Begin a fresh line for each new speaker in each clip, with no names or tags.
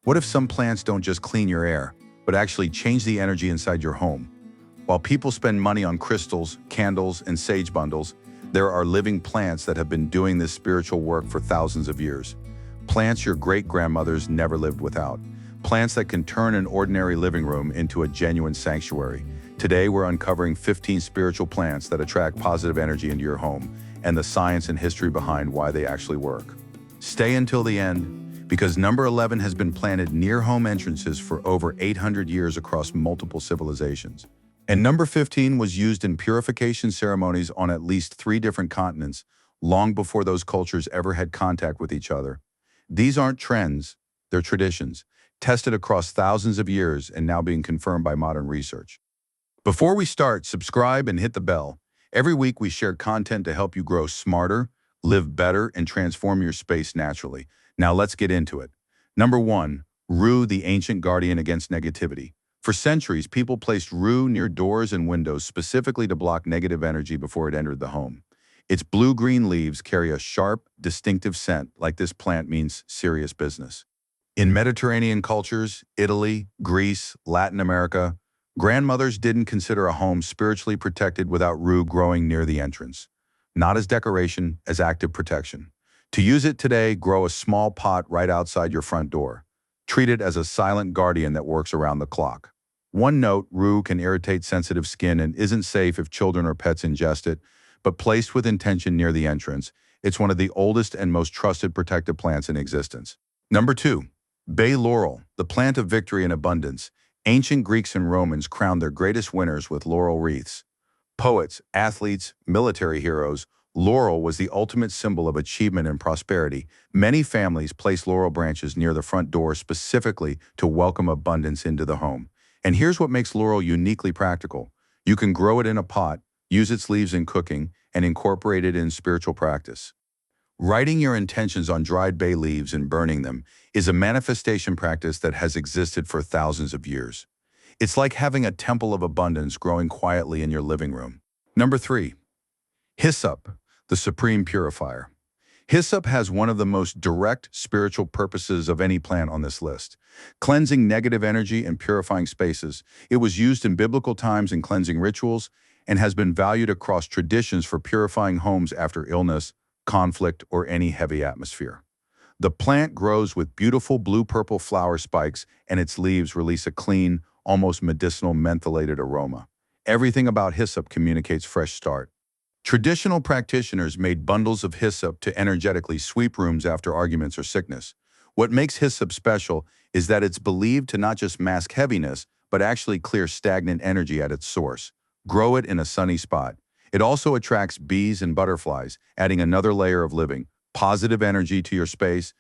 What if some plants don't just clean your air, but actually change the energy inside your home? While people spend money on crystals, candles, and sage bundles, there are living plants that have been doing this spiritual work for thousands of years. Plants your great-grandmothers never lived without. Plants that can turn an ordinary living room into a genuine sanctuary. Today, we're uncovering 15 spiritual plants that attract positive energy into your home and the science and history behind why they actually work. Stay until the end, because number 11 has been planted near home entrances for over 800 years across multiple civilizations. And number 15 was used in purification ceremonies on at least 3 different continents, long before those cultures ever had contact with each other. These aren't trends, they're traditions, tested across thousands of years and now being confirmed by modern research. Before we start, subscribe and hit the bell. Every week we share content to help you grow smarter, live better, and transform your space naturally. Now let's get into it. Number 1, rue, the ancient guardian against negativity. For centuries, people placed rue near doors and windows specifically to block negative energy before it entered the home. Its blue-green leaves carry a sharp, distinctive scent, like this plant means serious business. In Mediterranean cultures, Italy, Greece, Latin America, grandmothers didn't consider a home spiritually protected without rue growing near the entrance. Not as decoration, as active protection. To use it today, grow a small pot right outside your front door. Treat it as a silent guardian that works around the clock. One note, rue can irritate sensitive skin and isn't safe if children or pets ingest it, but placed with intention near the entrance, it's one of the oldest and most trusted protective plants in existence. Number 2, bay laurel, the plant of victory and abundance. Ancient Greeks and Romans crowned their greatest winners with laurel wreaths. Poets, athletes, military heroes, laurel was the ultimate symbol of achievement and prosperity. Many families place laurel branches near the front door specifically to welcome abundance into the home. And here's what makes laurel uniquely practical. You can grow it in a pot, use its leaves in cooking, and incorporate it in spiritual practice. Writing your intentions on dried bay leaves and burning them is a manifestation practice that has existed for thousands of years. It's like having a temple of abundance growing quietly in your living room. Number 3, hyssop, the supreme purifier. Hyssop has one of the most direct spiritual purposes of any plant on this list. Cleansing negative energy and purifying spaces. It was used in biblical times in cleansing rituals and has been valued across traditions for purifying homes after illness, conflict, or any heavy atmosphere. The plant grows with beautiful blue-purple flower spikes, and its leaves release a clean, almost medicinal mentholated aroma. Everything about hyssop communicates fresh start. Traditional practitioners made bundles of hyssop to energetically sweep rooms after arguments or sickness. What makes hyssop special is that it's believed to not just mask heaviness, but actually clear stagnant energy at its source. Grow it in a sunny spot. It also attracts bees and butterflies, adding another layer of living, positive energy to your space.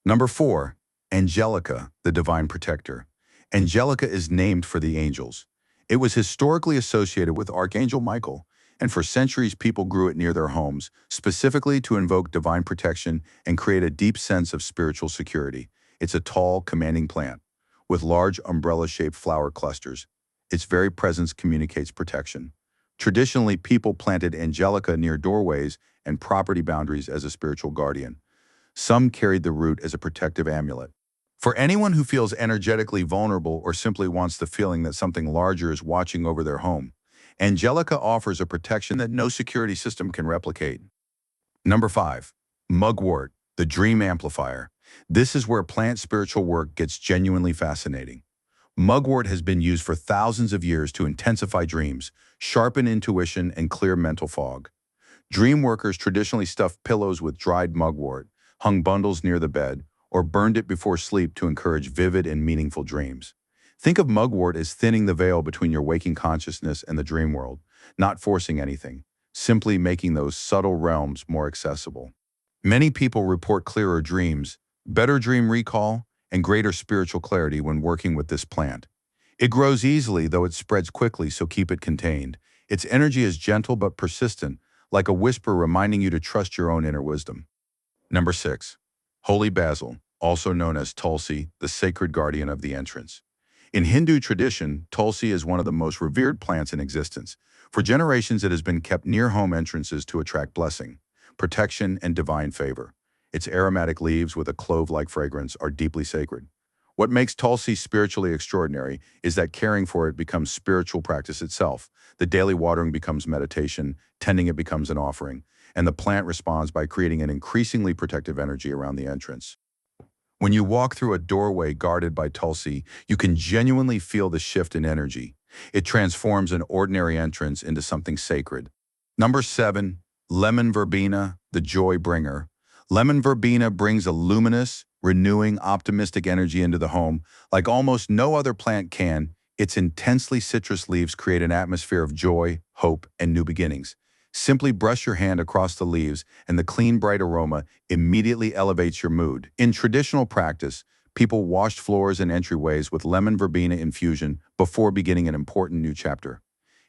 Number 4, angelica, the divine protector. Angelica is named for the angels. It was historically associated with Archangel Michael, and for centuries people grew it near their homes, specifically to invoke divine protection and create a deep sense of spiritual security. It's a tall, commanding plant with large umbrella-shaped flower clusters. Its very presence communicates protection. Traditionally, people planted angelica near doorways and property boundaries as a spiritual guardian. Some carried the root as a protective amulet. For anyone who feels energetically vulnerable or simply wants the feeling that something larger is watching over their home, angelica offers a protection that no security system can replicate. Number 5, mugwort, the dream amplifier. This is where plant spiritual work gets genuinely fascinating. Mugwort has been used for thousands of years to intensify dreams, sharpen intuition, and clear mental fog. Dream workers traditionally stuffed pillows with dried mugwort, hung bundles near the bed, or burned it before sleep to encourage vivid and meaningful dreams. Think of mugwort as thinning the veil between your waking consciousness and the dream world, not forcing anything, simply making those subtle realms more accessible. Many people report clearer dreams, better dream recall, and greater spiritual clarity when working with this plant. It grows easily, though it spreads quickly, so keep it contained. Its energy is gentle but persistent, like a whisper reminding you to trust your own inner wisdom. Number 6, holy basil, also known as tulsi, the sacred guardian of the entrance. In Hindu tradition, tulsi is one of the most revered plants in existence. For generations, it has been kept near home entrances to attract blessing, protection, and divine favor. Its aromatic leaves with a clove-like fragrance are deeply sacred. What makes Tulsi spiritually extraordinary is that caring for it becomes spiritual practice itself. The daily watering becomes meditation, tending it becomes an offering, and the plant responds by creating an increasingly protective energy around the entrance. When you walk through a doorway guarded by Tulsi, you can genuinely feel the shift in energy. It transforms an ordinary entrance into something sacred. Number 7, lemon verbena, the joy bringer. Lemon verbena brings a luminous, renewing, optimistic energy into the home like almost no other plant can. Its intensely citrus leaves create an atmosphere of joy, hope, and new beginnings. Simply brush your hand across the leaves and the clean, bright aroma immediately elevates your mood. In traditional practice, people washed floors and entryways with lemon verbena infusion before beginning an important new chapter.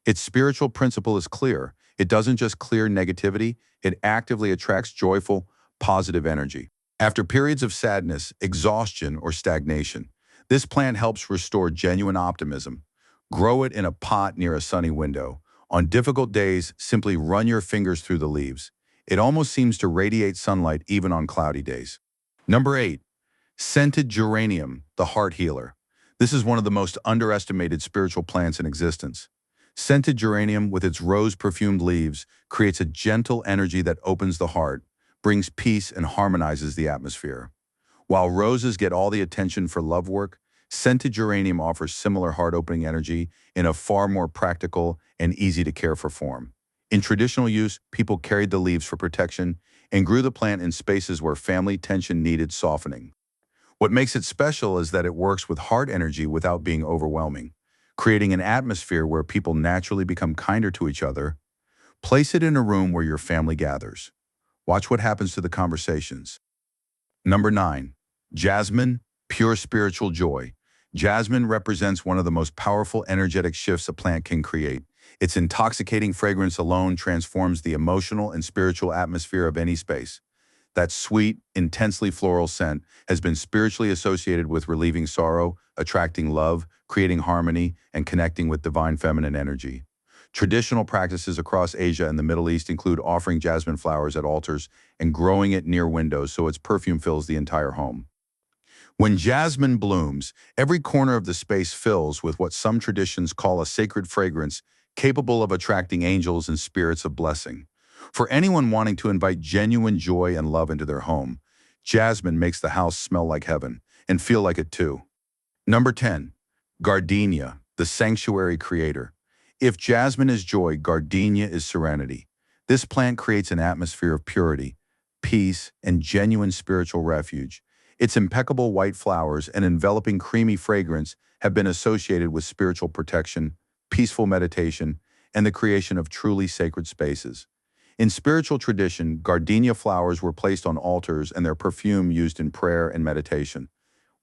Its spiritual principle is clear. It doesn't just clear negativity, it actively attracts joyful, positive energy. After periods of sadness, exhaustion, or stagnation, this plant helps restore genuine optimism. Grow it in a pot near a sunny window. On difficult days, simply run your fingers through the leaves. It almost seems to radiate sunlight even on cloudy days. Number 8, scented geranium, the heart healer. This is one of the most underestimated spiritual plants in existence. Scented geranium, with its rose-perfumed leaves, creates a gentle energy that opens the heart, brings peace, and harmonizes the atmosphere. While roses get all the attention for love work, scented geranium offers similar heart-opening energy in a far more practical and easy-to-care-for form. In traditional use, people carried the leaves for protection and grew the plant in spaces where family tension needed softening. What makes it special is that it works with heart energy without being overwhelming, creating an atmosphere where people naturally become kinder to each other. Place it in a room where your family gathers. Watch what happens to the conversations. Number 9, jasmine, pure spiritual joy. Jasmine represents one of the most powerful energetic shifts a plant can create. Its intoxicating fragrance alone transforms the emotional and spiritual atmosphere of any space. That sweet, intensely floral scent has been spiritually associated with relieving sorrow, attracting love, creating harmony, and connecting with divine feminine energy. Traditional practices across Asia and the Middle East include offering jasmine flowers at altars and growing it near windows so its perfume fills the entire home. When jasmine blooms, every corner of the space fills with what some traditions call a sacred fragrance capable of attracting angels and spirits of blessing. For anyone wanting to invite genuine joy and love into their home, jasmine makes the house smell like heaven and feel like it too. Number 10, gardenia, the sanctuary creator. If jasmine is joy, gardenia is serenity. This plant creates an atmosphere of purity, peace, and genuine spiritual refuge. Its impeccable white flowers and enveloping creamy fragrance have been associated with spiritual protection, peaceful meditation, and the creation of truly sacred spaces. In spiritual tradition, gardenia flowers were placed on altars and their perfume used in prayer and meditation.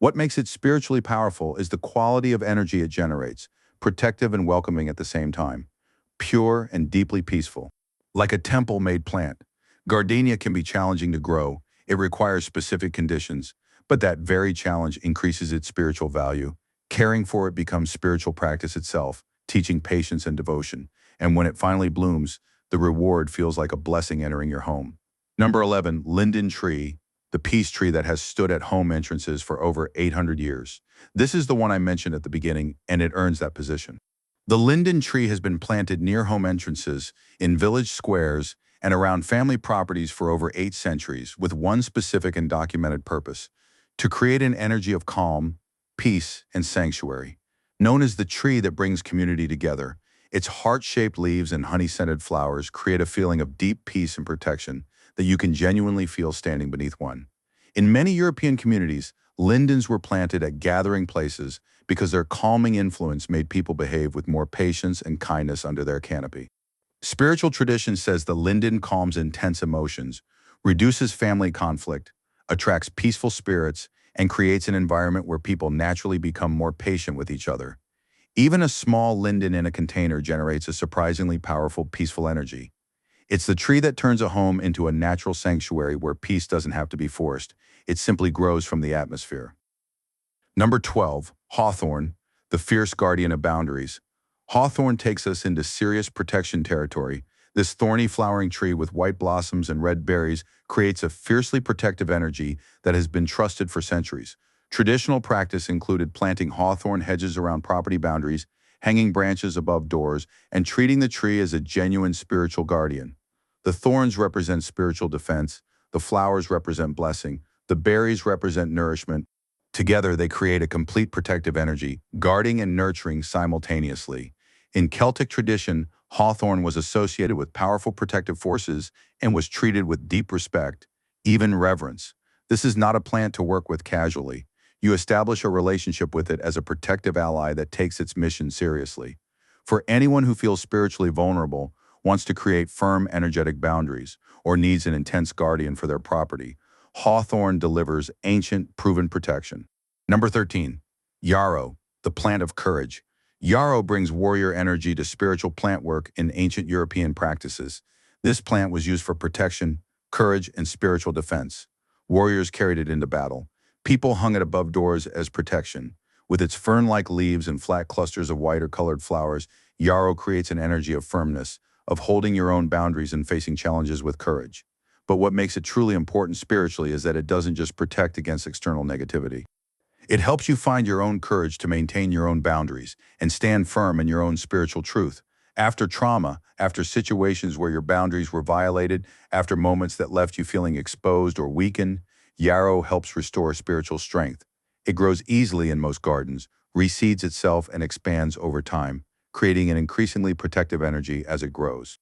What makes it spiritually powerful is the quality of energy it generates, protective and welcoming at the same time, pure and deeply peaceful. Like a temple-made plant, gardenia can be challenging to grow. It requires specific conditions, but that very challenge increases its spiritual value. Caring for it becomes spiritual practice itself, teaching patience and devotion. And when it finally blooms, the reward feels like a blessing entering your home. Number 11, linden tree, the peace tree that has stood at home entrances for over 800 years. This is the one I mentioned at the beginning, and it earns that position. The linden tree has been planted near home entrances, in village squares, and around family properties for over 8 centuries, with one specific and documented purpose: to create an energy of calm, peace, and sanctuary. Known as the tree that brings community together, its heart-shaped leaves and honey-scented flowers create a feeling of deep peace and protection that you can genuinely feel standing beneath one. In many European communities, lindens were planted at gathering places because their calming influence made people behave with more patience and kindness under their canopy. Spiritual tradition says the linden calms intense emotions, reduces family conflict, attracts peaceful spirits, and creates an environment where people naturally become more patient with each other. Even a small linden in a container generates a surprisingly powerful, peaceful energy. It's the tree that turns a home into a natural sanctuary where peace doesn't have to be forced. It simply grows from the atmosphere. Number 12, hawthorn, the fierce guardian of boundaries. Hawthorn takes us into serious protection territory. This thorny flowering tree with white blossoms and red berries creates a fiercely protective energy that has been trusted for centuries. Traditional practice included planting hawthorn hedges around property boundaries, hanging branches above doors, and treating the tree as a genuine spiritual guardian. The thorns represent spiritual defense, the flowers represent blessing, the berries represent nourishment. Together, they create a complete protective energy, guarding and nurturing simultaneously. In Celtic tradition, hawthorn was associated with powerful protective forces and was treated with deep respect, even reverence. This is not a plant to work with casually. You establish a relationship with it as a protective ally that takes its mission seriously. For anyone who feels spiritually vulnerable, wants to create firm energetic boundaries, or needs an intense guardian for their property, hawthorn delivers ancient, proven protection. Number 13, yarrow, the plant of courage. Yarrow brings warrior energy to spiritual plant work in ancient European practices. This plant was used for protection, courage, and spiritual defense. Warriors carried it into battle. People hung it above doors as protection. With its fern-like leaves and flat clusters of white or colored flowers, yarrow creates an energy of firmness, of holding your own boundaries and facing challenges with courage. But what makes it truly important spiritually is that it doesn't just protect against external negativity. It helps you find your own courage to maintain your own boundaries and stand firm in your own spiritual truth. After trauma, after situations where your boundaries were violated, after moments that left you feeling exposed or weakened, yarrow helps restore spiritual strength. It grows easily in most gardens, reseeds itself and expands over time, creating an increasingly protective energy as it grows.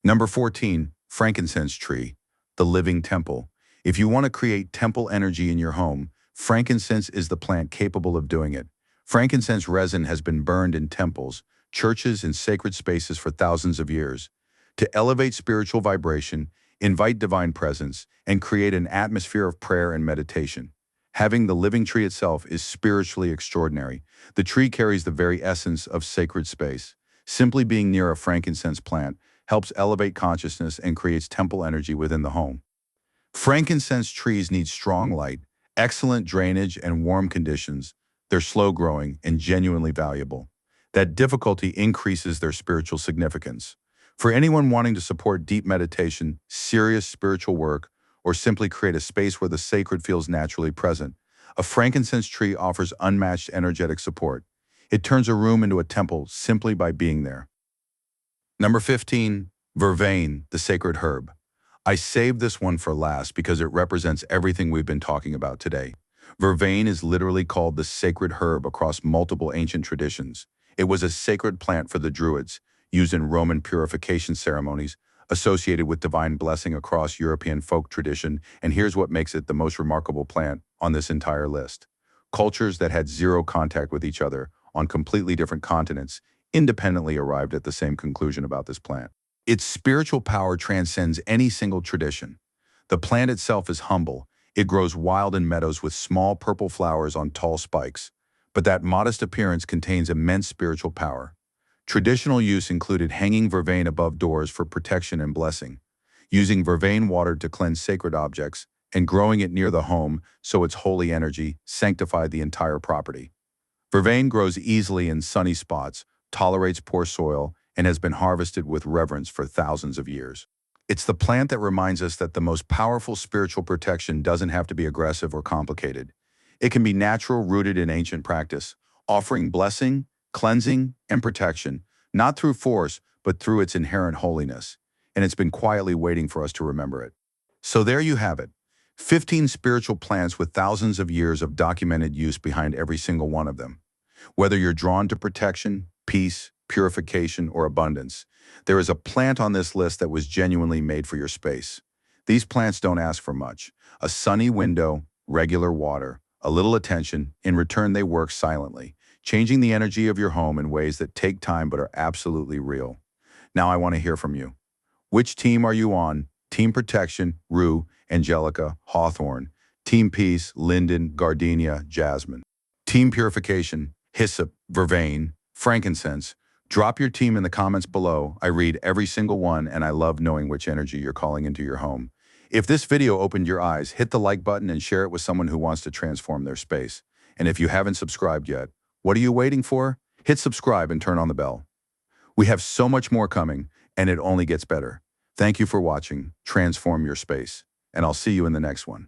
Number 14, frankincense tree, the living temple. If you want to create temple energy in your home, frankincense is the plant capable of doing it. Frankincense resin has been burned in temples, churches, and sacred spaces for thousands of years. To elevate spiritual vibration, invite divine presence, and create an atmosphere of prayer and meditation. Having the living tree itself is spiritually extraordinary. The tree carries the very essence of sacred space. Simply being near a frankincense plant helps elevate consciousness and creates temple energy within the home. Frankincense trees need strong light, excellent drainage, and warm conditions. They're slow-growing and genuinely valuable. That difficulty increases their spiritual significance. For anyone wanting to support deep meditation, serious spiritual work, or simply create a space where the sacred feels naturally present, a frankincense tree offers unmatched energetic support. It turns a room into a temple simply by being there. Number 15, vervain, the sacred herb. I saved this one for last because it represents everything we've been talking about today. Vervain is literally called the sacred herb across multiple ancient traditions. It was a sacred plant for the Druids, used in Roman purification ceremonies, associated with divine blessing across European folk tradition, and here's what makes it the most remarkable plant on this entire list. Cultures that had zero contact with each other on completely different continents independently arrived at the same conclusion about this plant. Its spiritual power transcends any single tradition. The plant itself is humble. It grows wild in meadows with small purple flowers on tall spikes. But that modest appearance contains immense spiritual power. Traditional use included hanging vervain above doors for protection and blessing, using vervain water to cleanse sacred objects, and growing it near the home so its holy energy sanctified the entire property. Vervain grows easily in sunny spots, tolerates poor soil, and has been harvested with reverence for thousands of years. It's the plant that reminds us that the most powerful spiritual protection doesn't have to be aggressive or complicated. It can be natural, rooted in ancient practice, offering blessing, cleansing, and protection, not through force, but through its inherent holiness. And it's been quietly waiting for us to remember it. So there you have it. 15 spiritual plants with thousands of years of documented use behind every single one of them. Whether you're drawn to protection, peace, purification, or abundance, there is a plant on this list that was genuinely made for your space. These plants don't ask for much. A sunny window, regular water, a little attention. In return, they work silently, changing the energy of your home in ways that take time but are absolutely real. Now I want to hear from you. Which team are you on? Team Protection, Rue, Angelica, Hawthorn. Team Peace, Linden, Gardenia, Jasmine. Team Purification, Hyssop, Vervain, Frankincense. Drop your team in the comments below. I read every single one, and I love knowing which energy you're calling into your home. If this video opened your eyes, hit the like button and share it with someone who wants to transform their space. And if you haven't subscribed yet, what are you waiting for? Hit subscribe and turn on the bell. We have so much more coming, and it only gets better. Thank you for watching. Transform your space, and I'll see you in the next one.